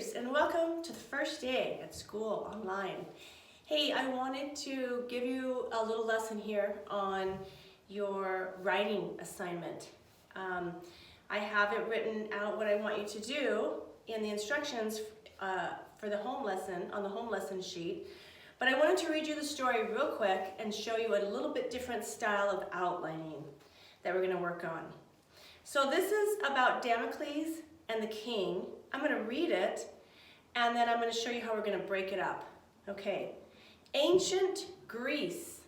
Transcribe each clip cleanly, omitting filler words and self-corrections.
Cheers and welcome to the first day at school online. Hey, I wanted to give you a little lesson here on your writing assignment. I haven't written out what I want you to do in the instructions for the home lesson on the home lesson sheet, but I wanted to read you the story real quick and show you a little bit different style of outlining that we're going to work on. So this is about Damocles and the king. I'm going to read it and then I'm going to show you how we're going to break it up. Okay. Ancient Greece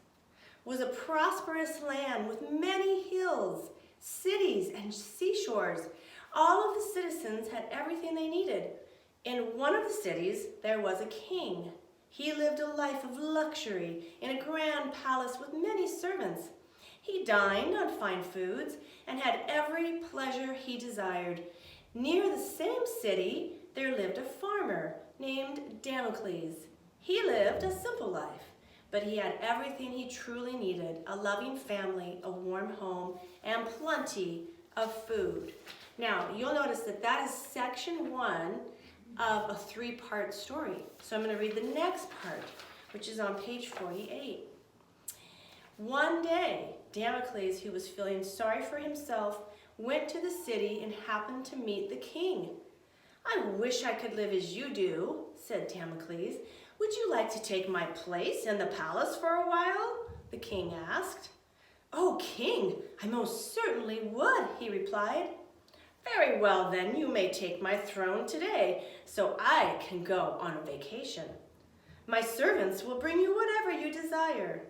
was a prosperous land with many hills, cities, and seashores. All of the citizens had everything they needed. In one of the cities, there was a king. He lived a life of luxury in a grand palace with many servants. He dined on fine foods and had every pleasure he desired. Near the same city, there lived a farmer named Damocles. He lived a simple life, but he had everything he truly needed: a loving family, a warm home, and plenty of food. Now, you'll notice that that is section 1 of a 3-part story. So I'm going to read the next part, which is on page 48. One day, Damocles, who was feeling sorry for himself, went to the city and happened to meet the king. "I wish I could live as you do," said Damocles. "Would you like to take my place in the palace for a while?" the king asked. "Oh, king, I most certainly would," he replied. "Very well, then you may take my throne today, so I can go on a vacation. My servants will bring you whatever you desire."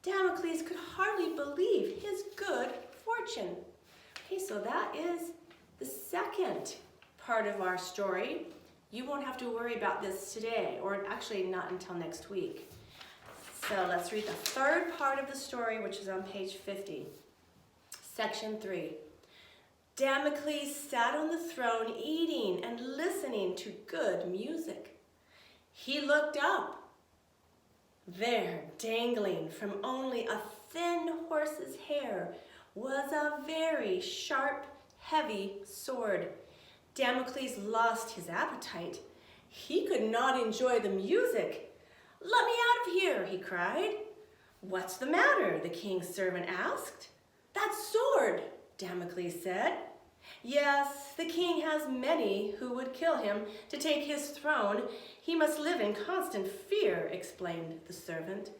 Damocles could hardly believe his good fortune. Okay, so that is the second part of our story. You won't have to worry about this today, or actually not until next week. So let's read the third part of the story, which is on page 50. Section 3. Damocles sat on the throne eating and listening to good music. He looked up. There, dangling from only a thin horse's hair, was a very sharp, heavy sword. Damocles lost his appetite. He could not enjoy the music. "Let me out of here," he cried. "What's the matter?" the king's servant asked. "That sword," Damocles said. "Yes, the king has many who would kill him to take his throne. He must live in constant fear," explained the servant.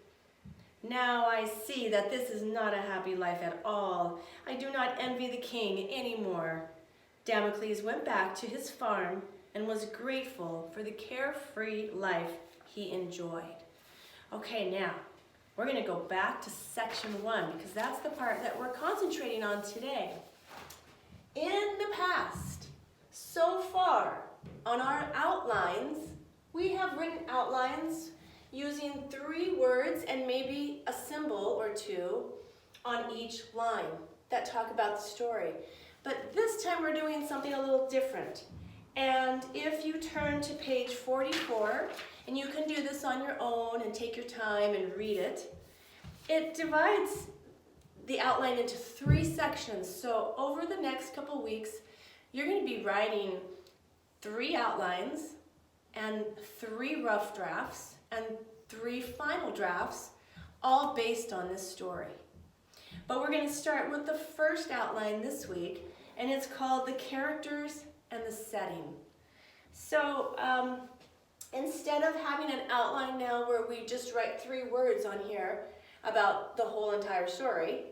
"Now I see that this is not a happy life at all. I do not envy the king anymore." Damocles went back to his farm and was grateful for the carefree life he enjoyed. Okay, now we're going to go back to section 1 because that's the part that we're concentrating on today. In the past, so far on our outlines, we have written outlines using 3 words and maybe a symbol or 2 on each line that talk about the story. But this time we're doing something a little different. And if you turn to page 44, and you can do this on your own and take your time and read it, it divides the outline into 3 sections. So over the next couple weeks, you're going to be writing 3 outlines and 3 rough drafts and 3 final drafts, all based on this story. But we're going to start with the first outline this week, and it's called The Characters and the Setting. So instead of having an outline now where we just write 3 words on here about the whole entire story,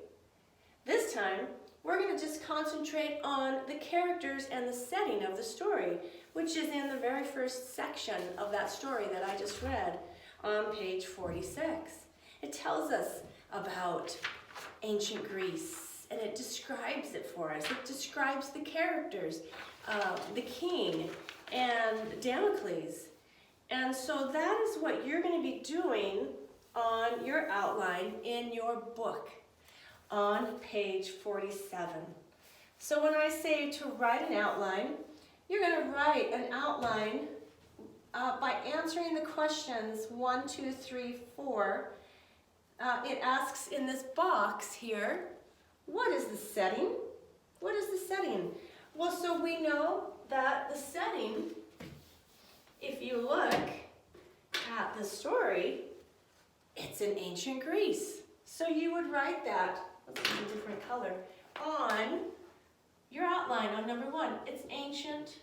this time we're going to just concentrate on the characters and the setting of the story, which is in the very first section of that story that I just read on page 46. It tells us about ancient Greece, and it describes it for us. It describes the characters, the king and Damocles. And so that is what you're going to be doing on your outline in your book on page 47. So when I say to write an outline, you're going to write an outline by answering the questions 1, 2, 3, 4. It asks in this box here, what is the setting? What is the setting? Well, so we know that the setting if you look at the story, it's in ancient Greece. So you would write that, let's use a different color, on your outline on number 1. It's ancient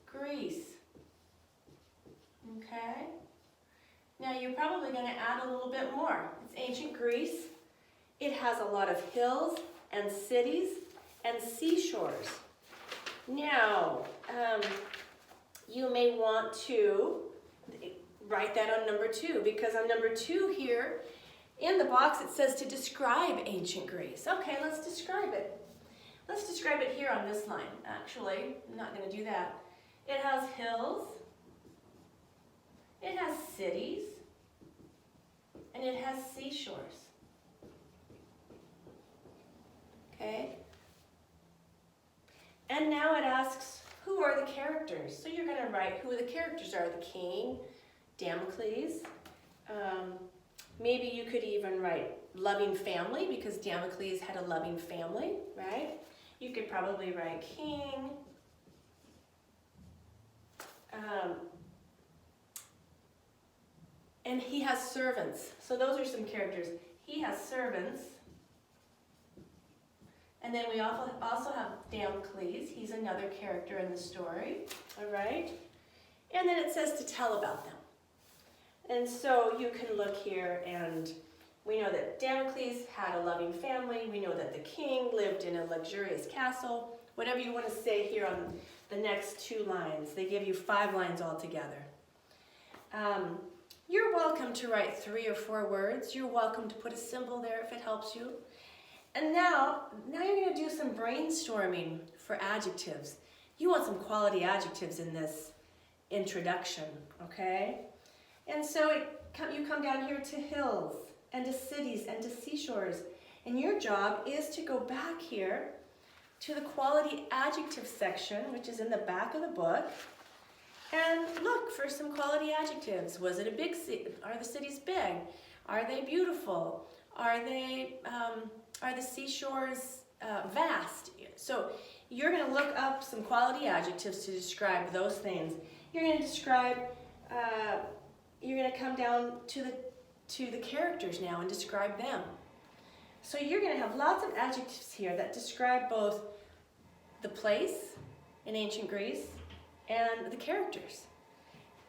Greece. Okay? Now you're probably going to add a little bit more. It's ancient Greece. It has a lot of hills and cities and seashores. Now, you may want to write that on number 2, because on number 2 here, in the box it says to describe ancient Greece. Okay, let's describe it. Let's describe it here on this line. Actually, I'm not going to do that. It has hills, it has cities, and it has seashores. Okay? And now it asks, who are the characters? So you're going to write who the characters are. The king, Damocles. Maybe you could even write loving family, because Damocles had a loving family, right? You could probably write king. And he has servants. So those are some characters. He has servants. And then we also have Damocles. He's another character in the story. All right? And then it says to tell about them. And so you can look here, and we know that Damocles had a loving family. We know that the king lived in a luxurious castle. Whatever you want to say here on the next 2 lines. They give you 5 lines altogether. You're welcome to write 3 or 4 words. You're welcome to put a symbol there if it helps you. And now you're going to do some brainstorming for adjectives. You want some quality adjectives in this introduction, okay? And so you come down here to hills and to cities and to seashores. And your job is to go back here to the quality adjective section, which is in the back of the book, and look for some quality adjectives. Was it a big city? Are the cities big? Are they beautiful? Are the seashores vast? So you're going to look up some quality adjectives to describe those things. You're going to describe. You're going to come down to the characters now and describe them. So you're going to have lots of adjectives here that describe both the place in ancient Greece and the characters.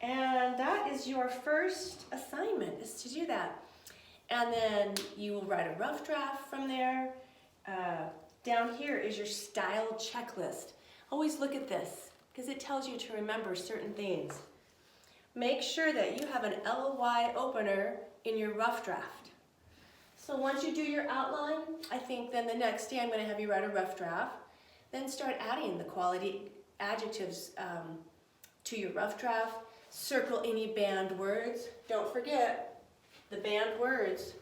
And that is your first assignment, is to do that. And then you will write a rough draft from there. Down here is your style checklist. Always look at this, because it tells you to remember certain things. Make sure that you have an LY opener in your rough draft. So once you do your outline, I think then the next day I'm going to have you write a rough draft. Then start adding the quality adjectives to your rough draft. Circle any banned words. Don't forget the banned words.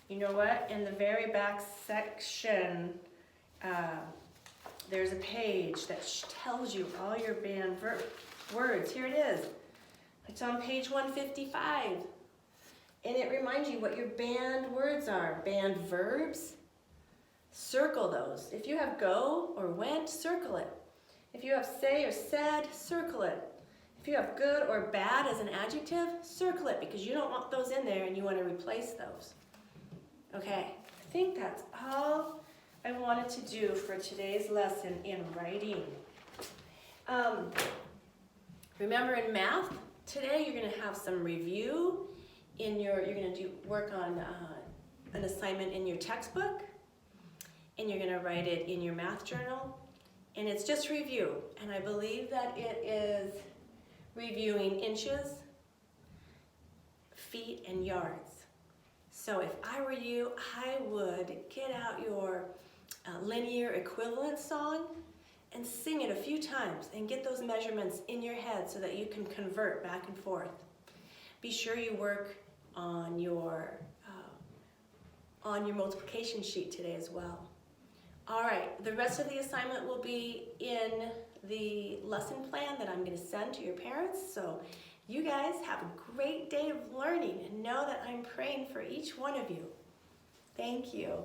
You know what? In the very back section, there's a page that tells you all your banned words. Here it is. It's on page 155. And it reminds you what your banned words are. Banned verbs, circle those. If you have go or went, circle it. If you have say or said, circle it. If you have good or bad as an adjective, circle it, because you don't want those in there and you want to replace those. Okay, I think that's all I wanted to do for today's lesson in writing. Remember, in math, today you're going to have some review. You're going to work on an assignment in your textbook, and you're going to write it in your math journal. And it's just review, and I believe that it is reviewing inches, feet, and yards. So if I were you, I would get out your linear equivalent song and sing it a few times and get those measurements in your head so that you can convert back and forth. Be sure you work on your multiplication sheet today as well. All right, the rest of the assignment will be in the lesson plan that I'm going to send to your parents. So you guys have a great day of learning, and know that I'm praying for each one of you. Thank you.